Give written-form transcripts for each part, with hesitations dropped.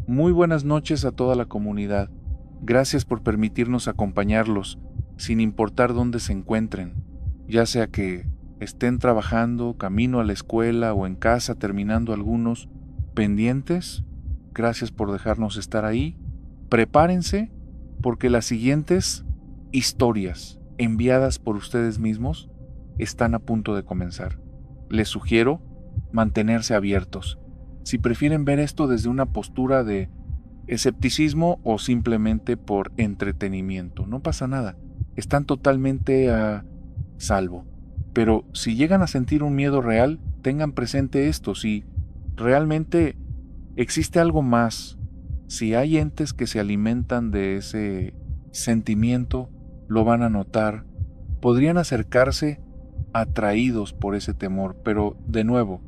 Muy buenas noches a toda la comunidad. Gracias por permitirnos acompañarlos, sin importar dónde se encuentren, ya sea que estén trabajando, camino a la escuela o en casa terminando algunos pendientes. Gracias por dejarnos estar ahí. Prepárense porque las siguientes historias enviadas por ustedes mismos están a punto de comenzar. Les sugiero mantenerse abiertos. Si prefieren ver esto desde una postura de escepticismo o simplemente por entretenimiento, no pasa nada. Están totalmente a salvo. Pero si llegan a sentir un miedo real, tengan presente esto. Si realmente existe algo más, si hay entes que se alimentan de ese sentimiento, lo van a notar. Podrían acercarse atraídos por ese temor, pero de nuevo,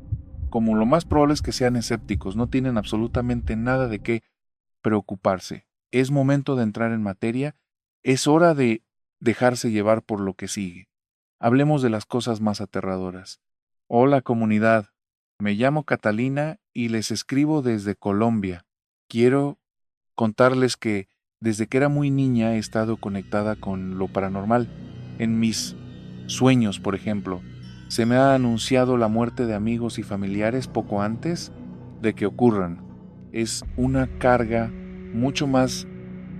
como lo más probable es que sean escépticos, no tienen absolutamente nada de qué preocuparse. Es momento de entrar en materia, es hora de dejarse llevar por lo que sigue. Hablemos de las cosas más aterradoras. Hola comunidad, me llamo Catalina y les escribo desde Colombia. Quiero contarles que desde que era muy niña he estado conectada con lo paranormal. En mis sueños, por ejemplo, se me ha anunciado la muerte de amigos y familiares poco antes de que ocurran. Es una carga mucho más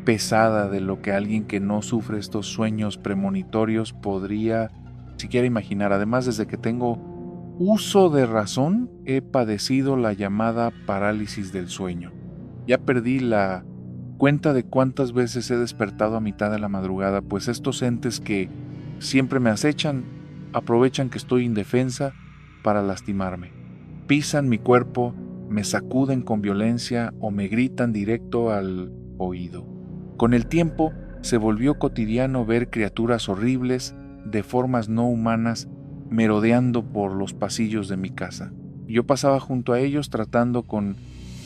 pesada de lo que alguien que no sufre estos sueños premonitorios podría siquiera imaginar. Además, desde que tengo uso de razón, he padecido la llamada parálisis del sueño. Ya perdí la cuenta de cuántas veces he despertado a mitad de la madrugada, pues estos entes que siempre me acechan aprovechan que estoy indefensa para lastimarme. Pisan mi cuerpo, me sacuden con violencia o me gritan directo al oído. Con el tiempo se volvió cotidiano ver criaturas horribles, de formas no humanas, merodeando por los pasillos de mi casa. Yo pasaba junto a ellos tratando con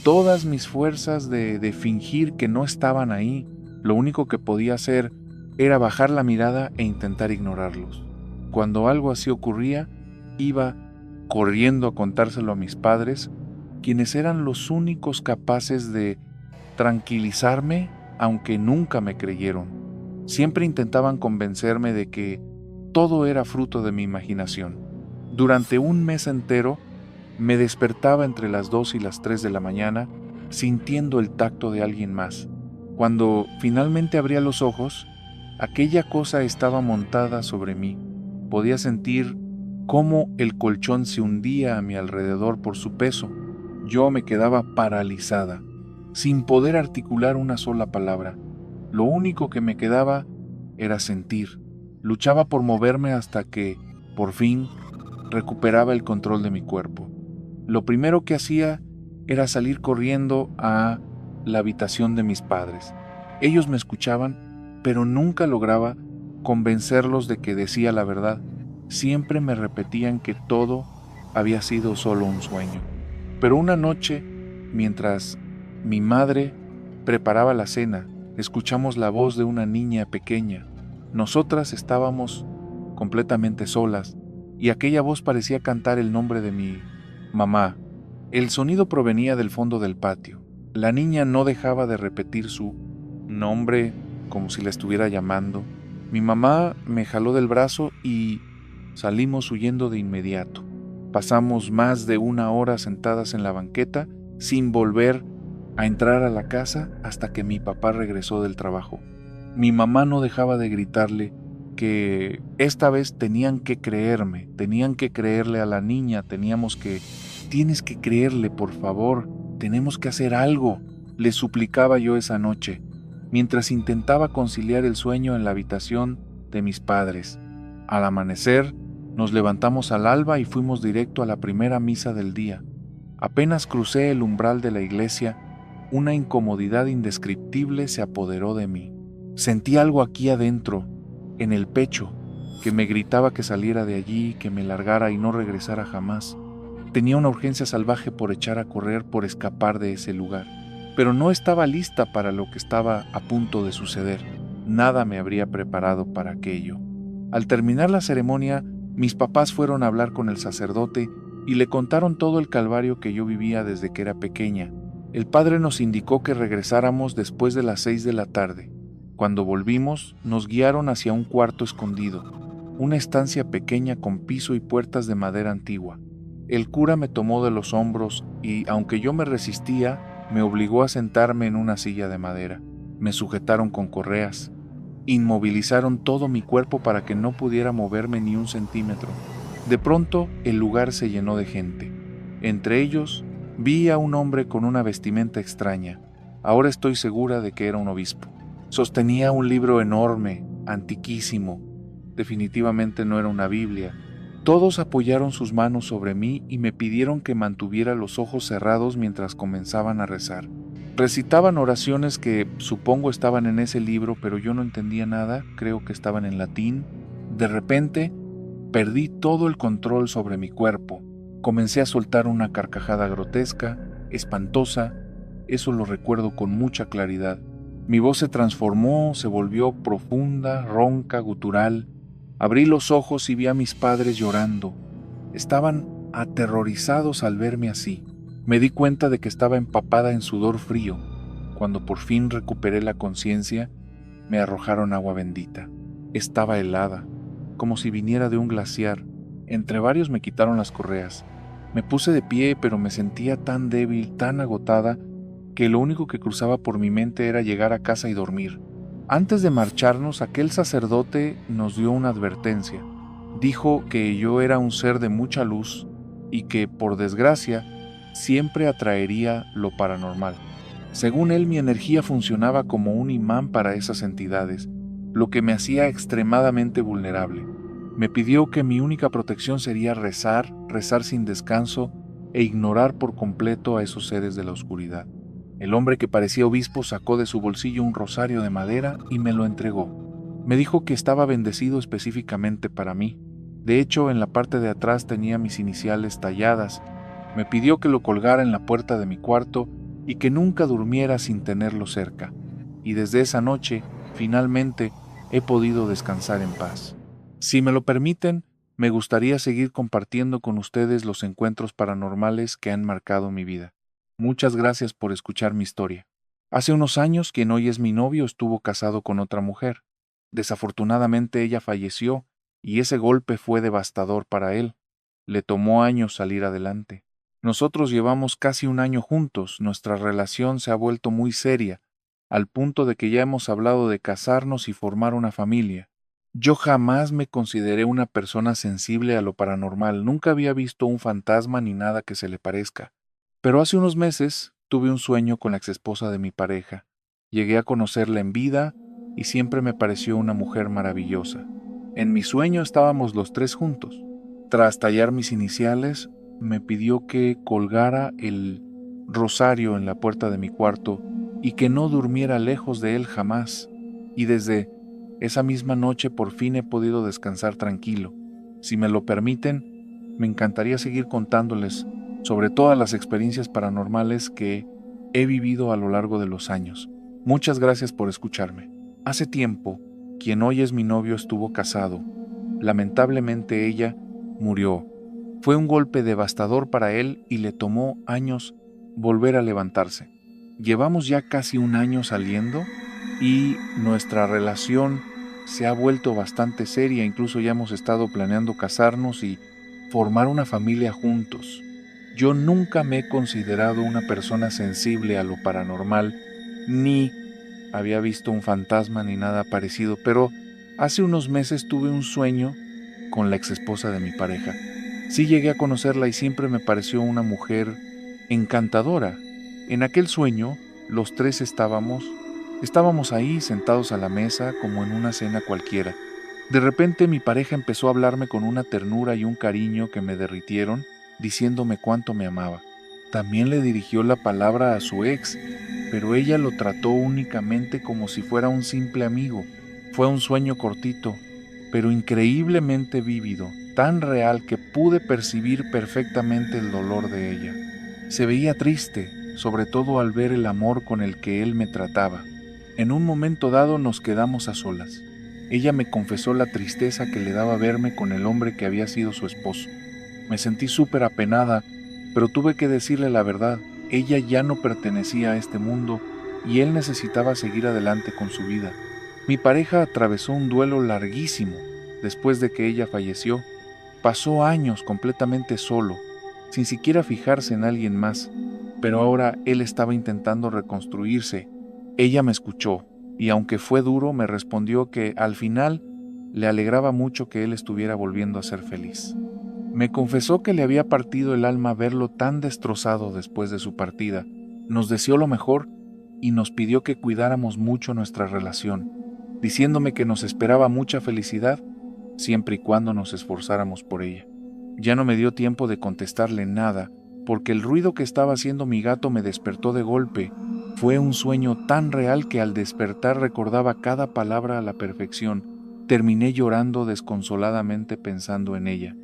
todas mis fuerzas de fingir que no estaban ahí. Lo único que podía hacer era bajar la mirada e intentar ignorarlos. Cuando algo así ocurría, iba corriendo a contárselo a mis padres, quienes eran los únicos capaces de tranquilizarme, aunque nunca me creyeron. Siempre intentaban convencerme de que todo era fruto de mi imaginación. Durante un mes entero, me despertaba entre las 2 y las 3 de la mañana, sintiendo el tacto de alguien más. Cuando finalmente abría los ojos, aquella cosa estaba montada sobre mí. Podía sentir cómo el colchón se hundía a mi alrededor por su peso. Yo me quedaba paralizada, sin poder articular una sola palabra. Lo único que me quedaba era sentir. Luchaba por moverme hasta que, por fin, recuperaba el control de mi cuerpo. Lo primero que hacía era salir corriendo a la habitación de mis padres. Ellos me escuchaban, pero nunca lograba convencerlos de que decía la verdad. Siempre me repetían que todo había sido solo un sueño. Pero una noche, mientras mi madre preparaba la cena, escuchamos la voz de una niña pequeña. Nosotras estábamos completamente solas y aquella voz parecía cantar el nombre de mi mamá. El sonido provenía del fondo del patio. La niña no dejaba de repetir su nombre como si la estuviera llamando. Mi mamá me jaló del brazo y salimos huyendo de inmediato. Pasamos más de una hora sentadas en la banqueta sin volver a entrar a la casa hasta que mi papá regresó del trabajo. Mi mamá no dejaba de gritarle que esta vez tenían que creerme, tenían que creerle a la niña, tienes que creerle, por favor, tenemos que hacer algo, le suplicaba yo esa noche, mientras intentaba conciliar el sueño en la habitación de mis padres. Al amanecer, nos levantamos al alba y fuimos directo a la primera misa del día. Apenas crucé el umbral de la iglesia, una incomodidad indescriptible se apoderó de mí. Sentí algo aquí adentro, en el pecho, que me gritaba que saliera de allí, que me largara y no regresara jamás. Tenía una urgencia salvaje por echar a correr, por escapar de ese lugar, pero no estaba lista para lo que estaba a punto de suceder. Nada me habría preparado para aquello. Al terminar la ceremonia, mis papás fueron a hablar con el sacerdote y le contaron todo el calvario que yo vivía desde que era pequeña. El padre nos indicó que regresáramos después de las 6 de la tarde. Cuando volvimos, nos guiaron hacia un cuarto escondido, una estancia pequeña con piso y puertas de madera antigua. El cura me tomó de los hombros y, aunque yo me resistía, me obligó a sentarme en una silla de madera. Me sujetaron con correas. Inmovilizaron todo mi cuerpo para que no pudiera moverme ni un centímetro. De pronto, el lugar se llenó de gente. Entre ellos, vi a un hombre con una vestimenta extraña. Ahora estoy segura de que era un obispo. Sostenía un libro enorme, antiquísimo. Definitivamente no era una Biblia. Todos apoyaron sus manos sobre mí y me pidieron que mantuviera los ojos cerrados mientras comenzaban a rezar. Recitaban oraciones que supongo estaban en ese libro, pero yo no entendía nada, creo que estaban en latín. De repente, perdí todo el control sobre mi cuerpo. Comencé a soltar una carcajada grotesca, espantosa, eso lo recuerdo con mucha claridad. Mi voz se transformó, se volvió profunda, ronca, gutural. Abrí los ojos y vi a mis padres llorando. Estaban aterrorizados al verme así. Me di cuenta de que estaba empapada en sudor frío. Cuando por fin recuperé la conciencia, me arrojaron agua bendita. Estaba helada, como si viniera de un glaciar. Entre varios me quitaron las correas. Me puse de pie, pero me sentía tan débil, tan agotada, que lo único que cruzaba por mi mente era llegar a casa y dormir. Antes de marcharnos, aquel sacerdote nos dio una advertencia. Dijo que yo era un ser de mucha luz y que, por desgracia, siempre atraería lo paranormal. Según él, mi energía funcionaba como un imán para esas entidades, lo que me hacía extremadamente vulnerable. Me pidió que mi única protección sería rezar, rezar sin descanso e ignorar por completo a esos seres de la oscuridad. El hombre que parecía obispo sacó de su bolsillo un rosario de madera y me lo entregó. Me dijo que estaba bendecido específicamente para mí. De hecho, en la parte de atrás tenía mis iniciales talladas. Me pidió que lo colgara en la puerta de mi cuarto y que nunca durmiera sin tenerlo cerca. Y desde esa noche, finalmente, he podido descansar en paz. Si me lo permiten, me gustaría seguir compartiendo con ustedes los encuentros paranormales que han marcado mi vida. Muchas gracias por escuchar mi historia. Hace unos años, quien hoy es mi novio estuvo casado con otra mujer. Desafortunadamente ella falleció y ese golpe fue devastador para él. Le tomó años salir adelante. Nosotros llevamos casi un año juntos, nuestra relación se ha vuelto muy seria, al punto de que ya hemos hablado de casarnos y formar una familia. Yo jamás me consideré una persona sensible a lo paranormal, nunca había visto un fantasma ni nada que se le parezca. Pero hace unos meses tuve un sueño con la exesposa de mi pareja. Llegué a conocerla en vida y siempre me pareció una mujer maravillosa. En mi sueño estábamos los tres juntos. Tras tallar mis iniciales, me pidió que colgara el rosario en la puerta de mi cuarto y que no durmiera lejos de él jamás. Y desde esa misma noche por fin he podido descansar tranquilo. Si me lo permiten, me encantaría seguir contándoles sobre todas las experiencias paranormales que he vivido a lo largo de los años. Muchas gracias por escucharme. Hace tiempo, quien hoy es mi novio estuvo casado. Lamentablemente ella murió. Fue un golpe devastador para él y le tomó años volver a levantarse. Llevamos ya casi un año saliendo y nuestra relación se ha vuelto bastante seria, incluso ya hemos estado planeando casarnos y formar una familia juntos. Yo nunca me he considerado una persona sensible a lo paranormal, ni había visto un fantasma ni nada parecido, pero hace unos meses tuve un sueño con la exesposa de mi pareja. Sí llegué a conocerla y siempre me pareció una mujer encantadora. En aquel sueño, los tres estábamos ahí sentados a la mesa como en una cena cualquiera. De repente mi pareja empezó a hablarme con una ternura y un cariño que me derritieron, diciéndome cuánto me amaba. También le dirigió la palabra a su ex, pero ella lo trató únicamente como si fuera un simple amigo. Fue un sueño cortito, pero increíblemente vívido, tan real que pude percibir perfectamente el dolor de ella. Se veía triste, sobre todo al ver el amor con el que él me trataba. En un momento dado nos quedamos a solas. Ella me confesó la tristeza que le daba verme con el hombre que había sido su esposo. Me sentí súper apenada, pero tuve que decirle la verdad. ella ya no pertenecía a este mundo y él necesitaba seguir adelante con su vida. Mi pareja atravesó un duelo larguísimo después de que ella falleció. Pasó años completamente solo, sin siquiera fijarse en alguien más, pero ahora él estaba intentando reconstruirse. Ella me escuchó, y aunque fue duro, me respondió que al final le alegraba mucho que él estuviera volviendo a ser feliz. Me confesó que le había partido el alma verlo tan destrozado después de su partida. Nos deseó lo mejor y nos pidió que cuidáramos mucho nuestra relación, diciéndome que nos esperaba mucha felicidad siempre y cuando nos esforzáramos por ella. Ya no me dio tiempo de contestarle nada, porque el ruido que estaba haciendo mi gato me despertó de golpe. Fue un sueño tan real que al despertar recordaba cada palabra a la perfección. Terminé llorando desconsoladamente pensando en ella.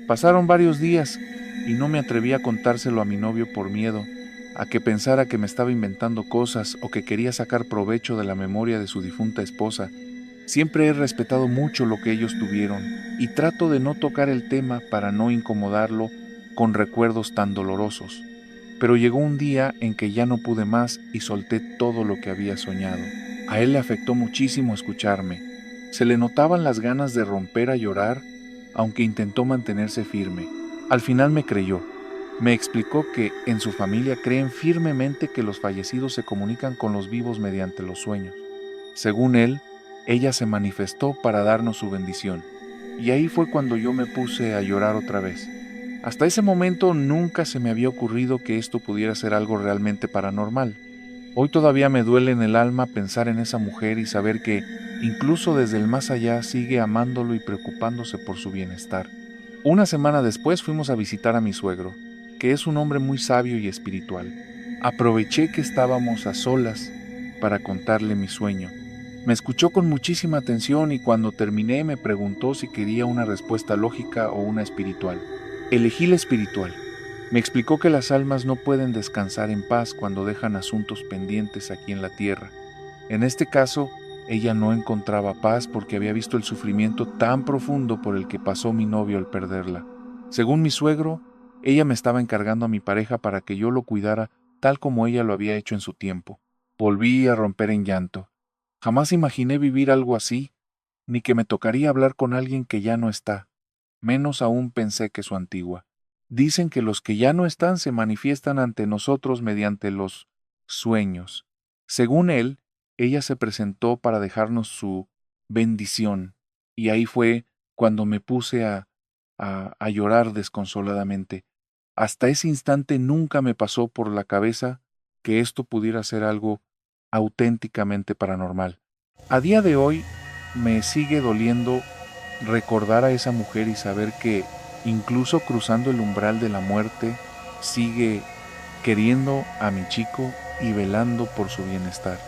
Pasaron varios días y no me atreví a contárselo a mi novio por miedo a que pensara que me estaba inventando cosas o que quería sacar provecho de la memoria de su difunta esposa. Siempre he respetado mucho lo que ellos tuvieron y trato de no tocar el tema para no incomodarlo con recuerdos tan dolorosos. Pero llegó un día en que ya no pude más y solté todo lo que había soñado. A él le afectó muchísimo escucharme. Se le notaban las ganas de romper a llorar, aunque intentó mantenerse firme. Al final me creyó. Me explicó que en su familia creen firmemente que los fallecidos se comunican con los vivos mediante los sueños. Según él, ella se manifestó para darnos su bendición. Y ahí fue cuando yo me puse a llorar otra vez. Hasta ese momento nunca se me había ocurrido que esto pudiera ser algo realmente paranormal. Hoy todavía me duele en el alma pensar en esa mujer y saber que, incluso desde el más allá, sigue amándolo y preocupándose por su bienestar. Una semana después fuimos a visitar a mi suegro, que es un hombre muy sabio y espiritual. Aproveché que estábamos a solas para contarle mi sueño. Me escuchó con muchísima atención y cuando terminé me preguntó si quería una respuesta lógica o una espiritual. Elegí la espiritual. Me explicó que las almas no pueden descansar en paz cuando dejan asuntos pendientes aquí en la tierra. En este caso, ella no encontraba paz porque había visto el sufrimiento tan profundo por el que pasó mi novio al perderla. Según mi suegro, ella me estaba encargando a mi pareja para que yo lo cuidara tal como ella lo había hecho en su tiempo. Volví a romper en llanto. Jamás imaginé vivir algo así, ni que me tocaría hablar con alguien que ya no está. Menos aún pensé que su antigua. Dicen que los que ya no están se manifiestan ante nosotros mediante los sueños. Según él, ella se presentó para dejarnos su bendición, y ahí fue cuando me puse a llorar desconsoladamente. Hasta ese instante nunca me pasó por la cabeza que esto pudiera ser algo auténticamente paranormal. A día de hoy me sigue doliendo recordar a esa mujer y saber que incluso cruzando el umbral de la muerte sigue queriendo a mi chico y velando por su bienestar.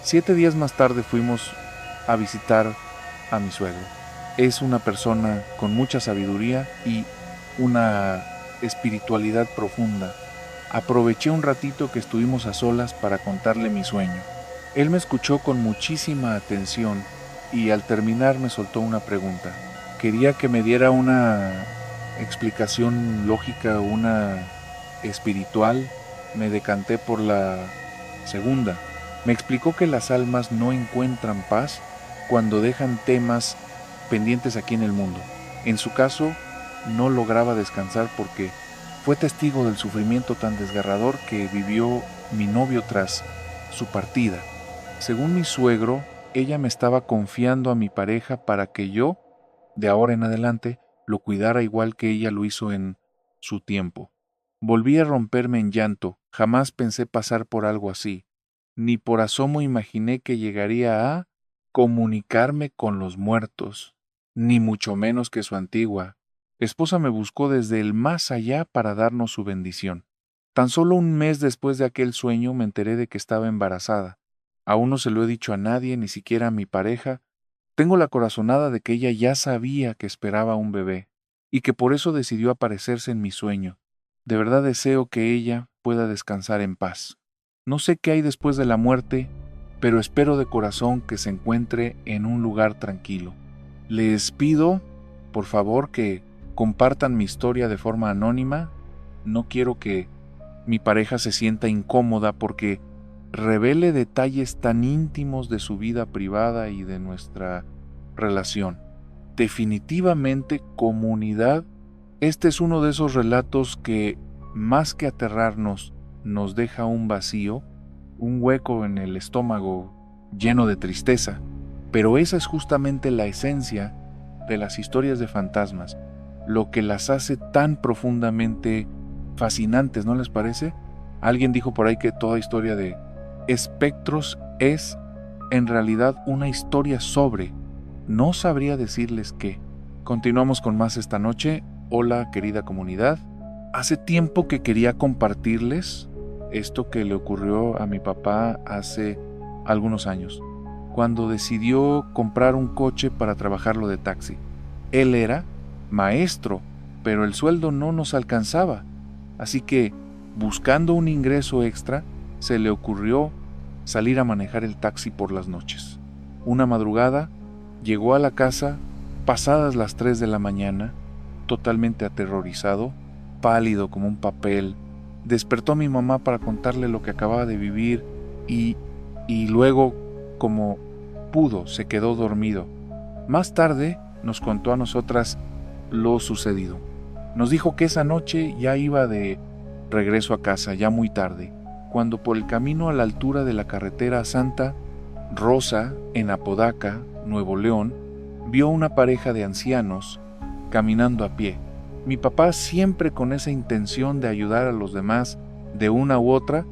7 días más tarde fuimos a visitar a mi suegro. Es una persona con mucha sabiduría y una espiritualidad profunda. Aproveché un ratito que estuvimos a solas para contarle mi sueño. Él me escuchó con muchísima atención y al terminar me soltó una pregunta. Quería que me diera una explicación lógica, una espiritual. Me decanté por la segunda. Me explicó que las almas no encuentran paz cuando dejan temas pendientes aquí en el mundo. En su caso, no lograba descansar porque fue testigo del sufrimiento tan desgarrador que vivió mi novio tras su partida. Según mi suegro, ella me estaba confiando a mi pareja para que yo, de ahora en adelante, lo cuidara igual que ella lo hizo en su tiempo. Volví a romperme en llanto. Jamás pensé pasar por algo así. Ni por asomo imaginé que llegaría a comunicarme con los muertos, ni mucho menos que su antigua esposa me buscó desde el más allá para darnos su bendición. Tan solo un mes después de aquel sueño me enteré de que estaba embarazada. Aún no se lo he dicho a nadie, ni siquiera a mi pareja. Tengo la corazonada de que ella ya sabía que esperaba un bebé, y que por eso decidió aparecerse en mi sueño. De verdad deseo que ella pueda descansar en paz. No sé qué hay después de la muerte, pero espero de corazón que se encuentre en un lugar tranquilo. Les pido, por favor, que compartan mi historia de forma anónima. No quiero que mi pareja se sienta incómoda porque revele detalles tan íntimos de su vida privada y de nuestra relación. Definitivamente, comunidad, este es uno de esos relatos que, más que aterrarnos, nos deja un vacío, un hueco en el estómago lleno de tristeza. Pero esa es justamente la esencia de las historias de fantasmas, lo que las hace tan profundamente fascinantes, ¿no les parece? Alguien dijo por ahí que toda historia de espectros es en realidad una historia sobre. No sabría decirles qué. Continuamos con más esta noche. Hola, querida comunidad. Hace tiempo que quería compartirles esto que le ocurrió a mi papá hace algunos años, cuando decidió comprar un coche para trabajarlo de taxi. Él era maestro, pero el sueldo no nos alcanzaba. Así que, buscando un ingreso extra, se le ocurrió salir a manejar el taxi por las noches. Una madrugada, llegó a la casa pasadas las 3 de la mañana, totalmente aterrorizado, pálido como un papel. Despertó a mi mamá para contarle lo que acababa de vivir y luego, como pudo, se quedó dormido. Más tarde nos contó a nosotras lo sucedido. Nos dijo que esa noche ya iba de regreso a casa, ya muy tarde, cuando por el camino a la altura de la carretera Santa Rosa, en Apodaca, Nuevo León, vio una pareja de ancianos caminando a pie. Mi papá, siempre con esa intención de ayudar a los demás de una u otra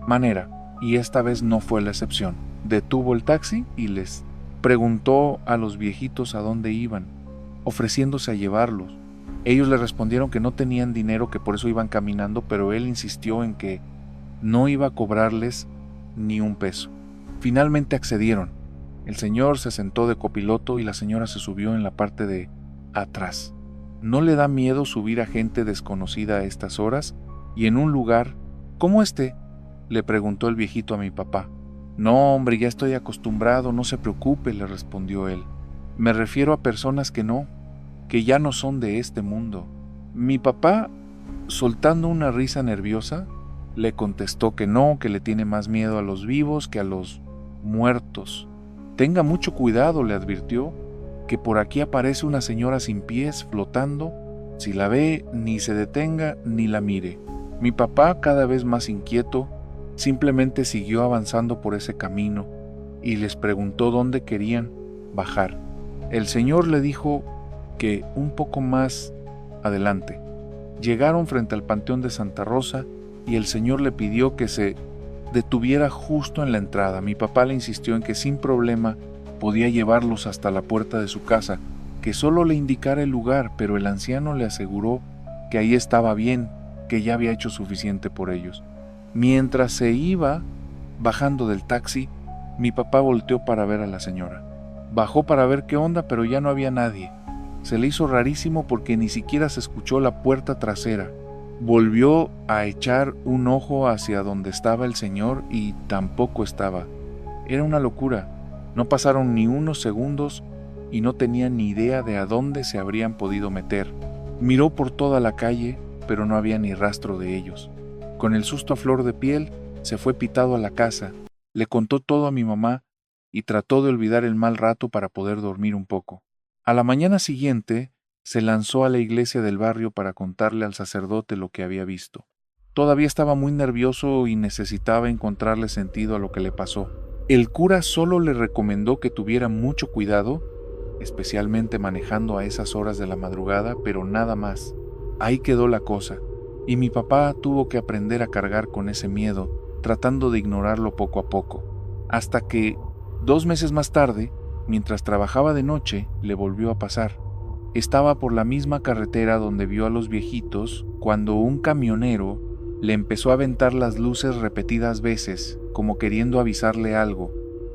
manera, y esta vez no fue la excepción. Detuvo el taxi y les preguntó a los viejitos a dónde iban, ofreciéndose a llevarlos. Ellos le respondieron que no tenían dinero, que por eso iban caminando, pero él insistió en que no iba a cobrarles ni un peso. Finalmente accedieron. El señor se sentó de copiloto y la señora se subió en la parte de atrás. ¿No le da miedo subir a gente desconocida a estas horas y en un lugar como este?, le preguntó el viejito a mi papá. No, hombre, ya estoy acostumbrado, no se preocupe, le respondió él. Me refiero a personas que ya no son de este mundo. Mi papá, soltando una risa nerviosa, le contestó que no, que le tiene más miedo a los vivos que a los muertos. Tenga mucho cuidado, le advirtió, que por aquí aparece una señora sin pies flotando. Si la ve, ni se detenga ni la mire. Mi papá, cada vez más inquieto, simplemente siguió avanzando por ese camino y les preguntó dónde querían bajar. El señor le dijo que un poco más adelante. Llegaron frente al Panteón de Santa Rosa y el señor le pidió que se detuviera justo en la entrada. Mi papá le insistió en que sin problema podía llevarlos hasta la puerta de su casa, que solo le indicara el lugar, pero el anciano le aseguró que ahí estaba bien, que ya había hecho suficiente por ellos. Mientras se iba bajando del taxi, mi papá volteó para ver a la señora. Bajó para ver qué onda, pero ya no había nadie. Se le hizo rarísimo porque ni siquiera se escuchó la puerta trasera. Volvió a echar un ojo hacia donde estaba el señor y tampoco estaba. Era una locura. No pasaron ni unos segundos y no tenía ni idea de a dónde se habrían podido meter. Miró por toda la calle, pero no había ni rastro de ellos. Con el susto a flor de piel, se fue pitado a la casa, le contó todo a mi mamá y trató de olvidar el mal rato para poder dormir un poco. A la mañana siguiente, se lanzó a la iglesia del barrio para contarle al sacerdote lo que había visto. Todavía estaba muy nervioso y necesitaba encontrarle sentido a lo que le pasó. El cura solo le recomendó que tuviera mucho cuidado, especialmente manejando a esas horas de la madrugada, pero nada más. Ahí quedó la cosa, y mi papá tuvo que aprender a cargar con ese miedo, tratando de ignorarlo poco a poco, hasta que, 2 meses más tarde, mientras trabajaba de noche, le volvió a pasar. Estaba por la misma carretera donde vio a los viejitos cuando un camionero le empezó a aventar las luces repetidas veces, como queriendo avisarle algo.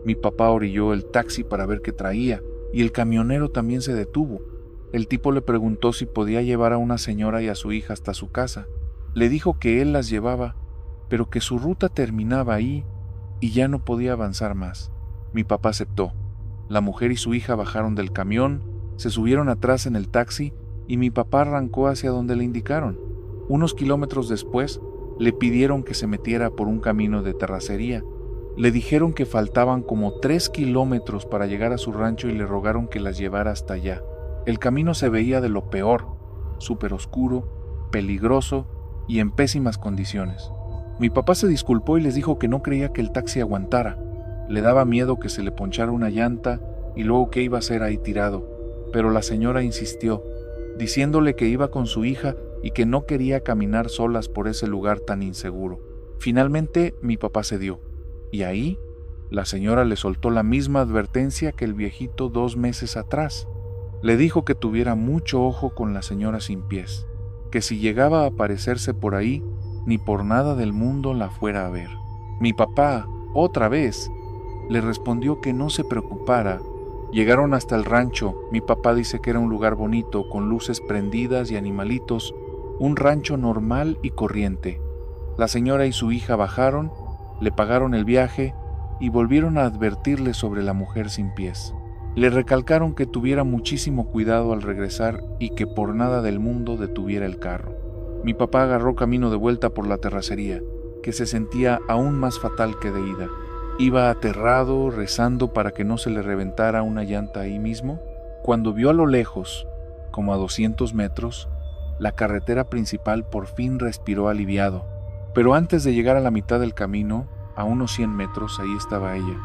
Mi papá orilló el taxi para ver qué traía, y el camionero también se detuvo. El tipo le preguntó si podía llevar a una señora y a su hija hasta su casa. Le dijo que él las llevaba, pero que su ruta terminaba ahí y ya no podía avanzar más. Mi papá aceptó. La mujer y su hija bajaron del camión, se subieron atrás en el taxi y mi papá arrancó hacia donde le indicaron. Unos kilómetros después, le pidieron que se metiera por un camino de terracería. Le dijeron que faltaban como 3 kilómetros para llegar a su rancho y le rogaron que las llevara hasta allá. El camino se veía de lo peor, súper oscuro, peligroso y en pésimas condiciones. Mi papá se disculpó y les dijo que no creía que el taxi aguantara. Le daba miedo que se le ponchara una llanta y luego qué iba a hacer ahí tirado. Pero la señora insistió, diciéndole que iba con su hija y que no quería caminar solas por ese lugar tan inseguro. Finalmente mi papá cedió, y ahí la señora le soltó la misma advertencia que el viejito 2 meses atrás. Le dijo que tuviera mucho ojo con la señora sin pies, que si llegaba a aparecerse por ahí, ni por nada del mundo la fuera a ver. Mi papá, otra vez, le respondió que no se preocupara. Llegaron hasta el rancho. Mi papá dice que era un lugar bonito, con luces prendidas y animalitos, un rancho normal y corriente. La señora y su hija bajaron, le pagaron el viaje y volvieron a advertirle sobre la mujer sin pies. Le recalcaron que tuviera muchísimo cuidado al regresar y que por nada del mundo detuviera el carro. Mi papá agarró camino de vuelta por la terracería, que se sentía aún más fatal que de ida. Iba aterrado, rezando para que no se le reventara una llanta ahí mismo, cuando vio a lo lejos, como a 200 metros, la carretera principal. Por fin respiró aliviado. Pero antes de llegar a la mitad del camino, a unos 100 metros, ahí estaba ella.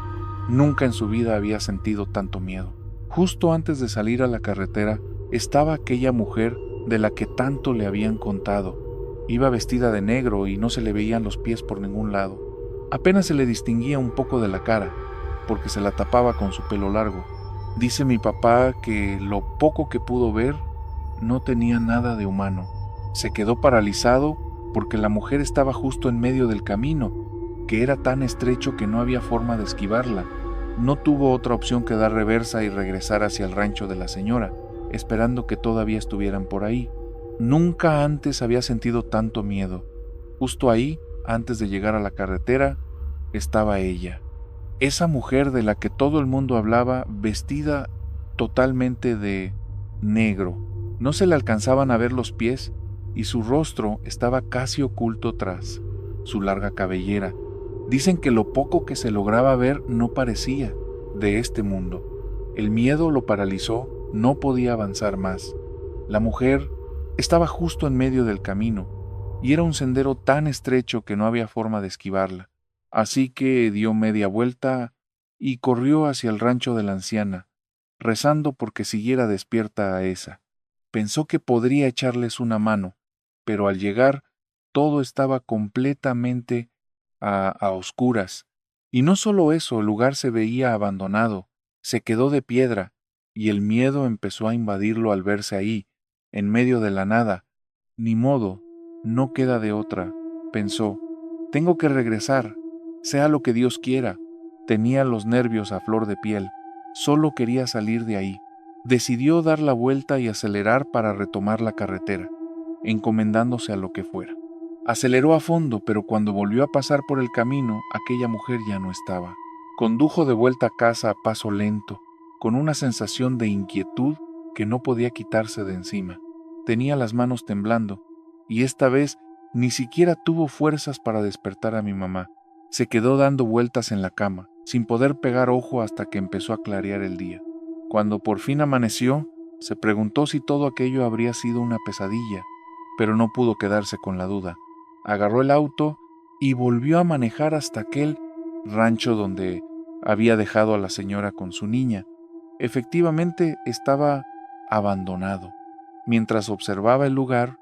Nunca en su vida había sentido tanto miedo. Justo antes de salir a la carretera, estaba aquella mujer de la que tanto le habían contado. Iba vestida de negro y no se le veían los pies por ningún lado. Apenas se le distinguía un poco de la cara, porque se la tapaba con su pelo largo. Dice mi papá que lo poco que pudo ver no tenía nada de humano. Se quedó paralizado porque la mujer estaba justo en medio del camino, que era tan estrecho que no había forma de esquivarla. No tuvo otra opción que dar reversa y regresar hacia el rancho de la señora, esperando que todavía estuvieran por ahí. Nunca antes había sentido tanto miedo. Justo ahí, antes de llegar a la carretera, estaba ella. Esa mujer de la que todo el mundo hablaba, vestida totalmente de negro. No se le alcanzaban a ver los pies y su rostro estaba casi oculto tras su larga cabellera. Dicen que lo poco que se lograba ver no parecía de este mundo. El miedo lo paralizó, no podía avanzar más. La mujer estaba justo en medio del camino y era un sendero tan estrecho que no había forma de esquivarla. Así que dio media vuelta y corrió hacia el rancho de la anciana, rezando porque siguiera despierta a esa. Pensó que podría echarles una mano, pero al llegar todo estaba completamente a oscuras. Y no solo eso, el lugar se veía abandonado, se quedó de piedra, y el miedo empezó a invadirlo al verse ahí, en medio de la nada. Ni modo, no queda de otra, pensó. Tengo que regresar, sea lo que Dios quiera. Tenía los nervios a flor de piel, solo quería salir de ahí. Decidió dar la vuelta y acelerar para retomar la carretera, encomendándose a lo que fuera. Aceleró a fondo, pero cuando volvió a pasar por el camino, aquella mujer ya no estaba. Condujo de vuelta a casa a paso lento, con una sensación de inquietud que no podía quitarse de encima. Tenía las manos temblando, y esta vez ni siquiera tuvo fuerzas para despertar a mi mamá. Se quedó dando vueltas en la cama, sin poder pegar ojo hasta que empezó a clarear el día. Cuando por fin amaneció, se preguntó si todo aquello habría sido una pesadilla, pero no pudo quedarse con la duda. Agarró el auto y volvió a manejar hasta aquel rancho donde había dejado a la señora con su niña. Efectivamente, estaba abandonado. Mientras observaba el lugar,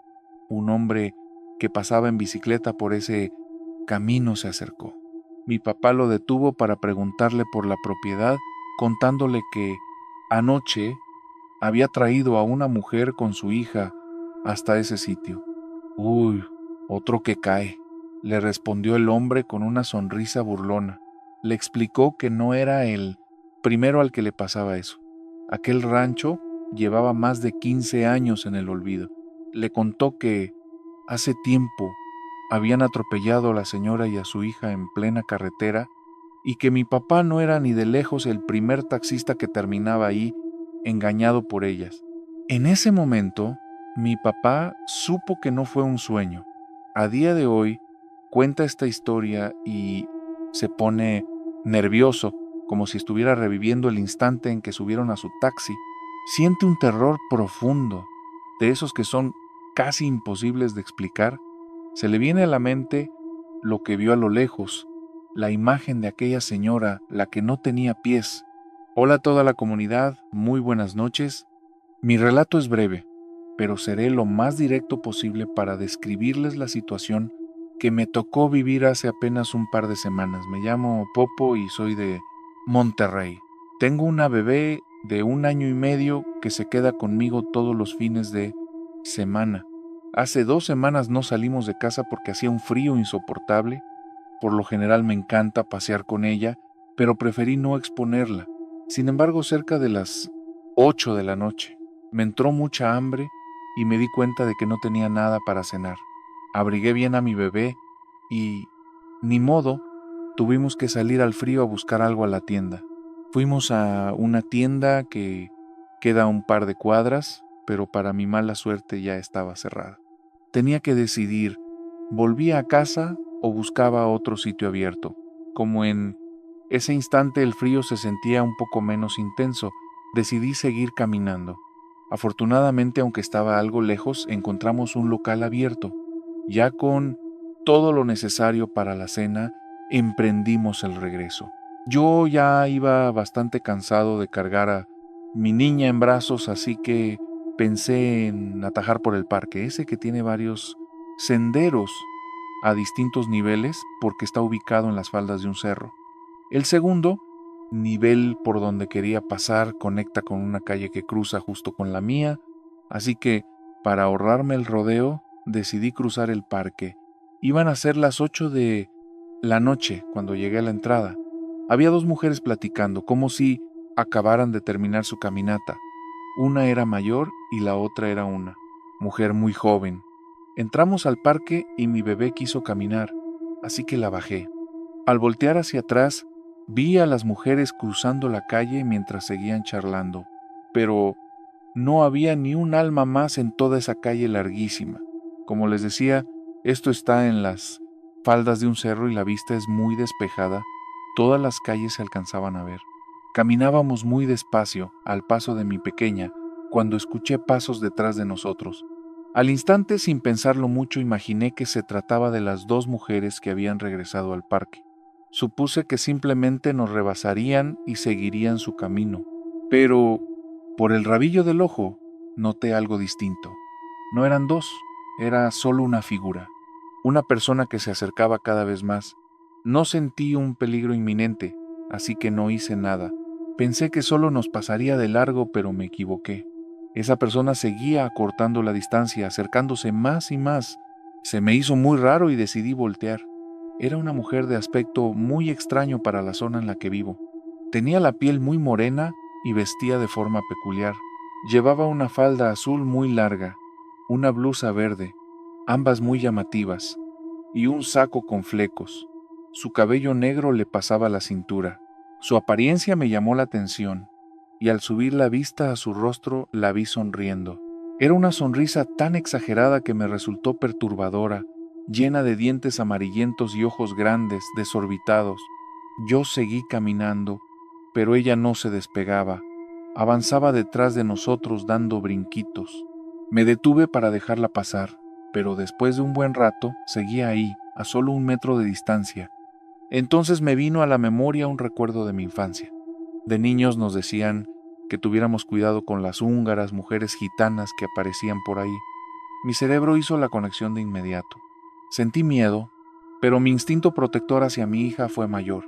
un hombre que pasaba en bicicleta por ese camino se acercó. Mi papá lo detuvo para preguntarle por la propiedad, contándole que anoche había traído a una mujer con su hija hasta ese sitio. «Uy, otro que cae», le respondió el hombre con una sonrisa burlona. Le explicó que no era el primero al que le pasaba eso. Aquel rancho llevaba más de 15 años en el olvido. Le contó que hace tiempo habían atropellado a la señora y a su hija en plena carretera y que mi papá no era ni de lejos el primer taxista que terminaba ahí engañado por ellas. En ese momento, mi papá supo que no fue un sueño. A día de hoy, cuenta esta historia y se pone nervioso, como si estuviera reviviendo el instante en que subieron a su taxi. Siente un terror profundo, de esos que son casi imposibles de explicar. Se le viene a la mente lo que vio a lo lejos, la imagen de aquella señora, la que no tenía pies. Hola a toda la comunidad, muy buenas noches. Mi relato es breve, pero seré lo más directo posible para describirles la situación que me tocó vivir hace apenas un par de semanas. Me llamo Popo y soy de Monterrey. Tengo una bebé de 1 año y medio que se queda conmigo todos los fines de semana. Hace 2 semanas no salimos de casa porque hacía un frío insoportable. Por lo general me encanta pasear con ella, pero preferí no exponerla. Sin embargo, cerca de las 8 de la noche, me entró mucha hambre y me di cuenta de que no tenía nada para cenar. Abrigué bien a mi bebé y, ni modo, tuvimos que salir al frío a buscar algo a la tienda. Fuimos a una tienda que queda a un par de cuadras, pero para mi mala suerte ya estaba cerrada. Tenía que decidir, ¿volvía a casa o buscaba otro sitio abierto? Como en ese instante el frío se sentía un poco menos intenso, decidí seguir caminando. Afortunadamente, aunque estaba algo lejos, encontramos un local abierto. Ya con todo lo necesario para la cena, emprendimos el regreso. Yo ya iba bastante cansado de cargar a mi niña en brazos, así que pensé en atajar por el parque, ese que tiene varios senderos a distintos niveles porque está ubicado en las faldas de un cerro. El segundo nivel por donde quería pasar conecta con una calle que cruza justo con la mía, así que para ahorrarme el rodeo decidí cruzar el parque. Iban a ser las 8 de la noche cuando llegué a la entrada. Había 2 mujeres platicando, como si acabaran de terminar su caminata. Una era mayor y la otra era una mujer muy joven. Entramos al parque y mi bebé quiso caminar, así que la bajé. Al voltear hacia atrás, vi a las mujeres cruzando la calle mientras seguían charlando, pero no había ni un alma más en toda esa calle larguísima. Como les decía, esto está en las faldas de un cerro y la vista es muy despejada. Todas las calles se alcanzaban a ver. Caminábamos muy despacio, al paso de mi pequeña, cuando escuché pasos detrás de nosotros. Al instante, sin pensarlo mucho, imaginé que se trataba de las 2 mujeres que habían regresado al parque. Supuse que simplemente nos rebasarían y seguirían su camino. Pero, por el rabillo del ojo, noté algo distinto. No eran 2, era solo una figura. Una persona que se acercaba cada vez más. No sentí un peligro inminente, así que no hice nada. Pensé que solo nos pasaría de largo, pero me equivoqué. Esa persona seguía acortando la distancia, acercándose más y más. Se me hizo muy raro y decidí voltear. Era una mujer de aspecto muy extraño para la zona en la que vivo. Tenía la piel muy morena y vestía de forma peculiar. Llevaba una falda azul muy larga, una blusa verde, ambas muy llamativas, y un saco con flecos. Su cabello negro le pasaba la cintura. Su apariencia me llamó la atención, y al subir la vista a su rostro la vi sonriendo. Era una sonrisa tan exagerada que me resultó perturbadora, llena de dientes amarillentos y ojos grandes, desorbitados. Yo seguí caminando, pero ella no se despegaba. Avanzaba detrás de nosotros dando brinquitos. Me detuve para dejarla pasar, pero después de un buen rato seguía ahí, a solo 1 metro de distancia. Entonces me vino a la memoria un recuerdo de mi infancia. De niños nos decían que tuviéramos cuidado con las húngaras, mujeres gitanas que aparecían por ahí. Mi cerebro hizo la conexión de inmediato. Sentí miedo, pero mi instinto protector hacia mi hija fue mayor.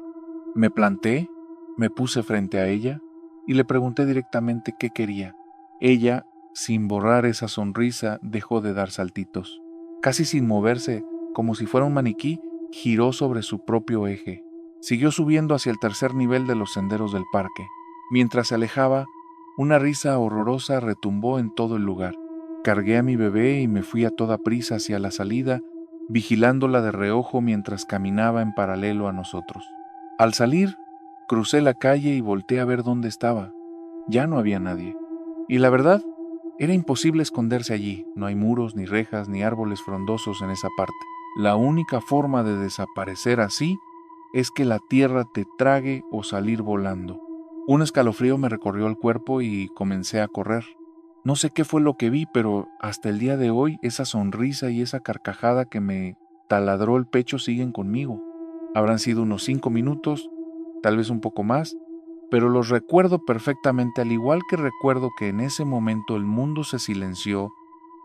Me planté, me puse frente a ella y le pregunté directamente qué quería. Ella, sin borrar esa sonrisa, dejó de dar saltitos. Casi sin moverse, como si fuera un maniquí, giró sobre su propio eje. Siguió subiendo hacia el tercer nivel de los senderos del parque. Mientras se alejaba, una risa horrorosa retumbó en todo el lugar. Cargué a mi bebé y me fui a toda prisa hacia la salida, vigilándola de reojo mientras caminaba en paralelo a nosotros. Al salir, crucé la calle y volteé a ver dónde estaba. Ya no había nadie. Y la verdad, era imposible esconderse allí. No hay muros, ni rejas, ni árboles frondosos en esa parte. La única forma de desaparecer así es que la tierra te trague o salir volando. Un escalofrío me recorrió el cuerpo y comencé a correr. No sé qué fue lo que vi, pero hasta el día de hoy esa sonrisa y esa carcajada que me taladró el pecho siguen conmigo. Habrán sido unos 5 minutos, tal vez un poco más, pero los recuerdo perfectamente, al igual que recuerdo que en ese momento el mundo se silenció,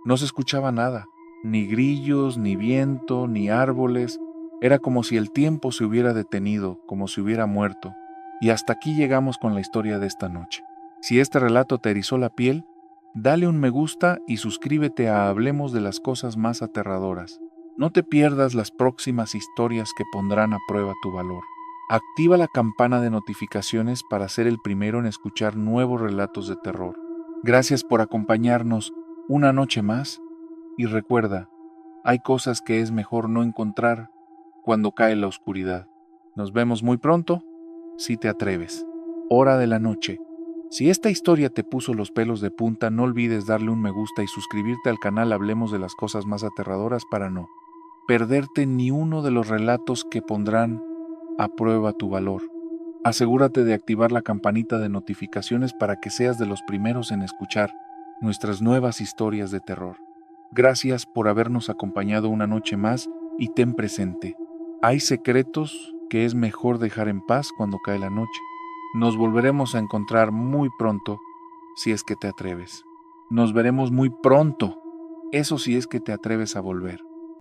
no se escuchaba nada, ni grillos, ni viento, ni árboles. Era como si el tiempo se hubiera detenido, como si hubiera muerto. Y hasta aquí llegamos con la historia de esta noche. Si este relato te erizó la piel, dale un me gusta y suscríbete a Hablemos de las cosas más aterradoras. No te pierdas las próximas historias que pondrán a prueba tu valor. Activa la campana de notificaciones para ser el primero en escuchar nuevos relatos de terror. Gracias por acompañarnos una noche más y recuerda, hay cosas que es mejor no encontrar cuando cae la oscuridad. Nos vemos muy pronto, si te atreves. Hora de la noche. Si esta historia te puso los pelos de punta, no olvides darle un me gusta y suscribirte al canal Hablemos de las cosas más aterradoras para no perderte ni uno de los relatos que pondrán a prueba tu valor. Asegúrate de activar la campanita de notificaciones para que seas de los primeros en escuchar nuestras nuevas historias de terror. Gracias por habernos acompañado una noche más y ten presente, hay secretos que es mejor dejar en paz cuando cae la noche. Nos volveremos a encontrar muy pronto si es que te atreves. Nos veremos muy pronto, eso sí es que te atreves a volver.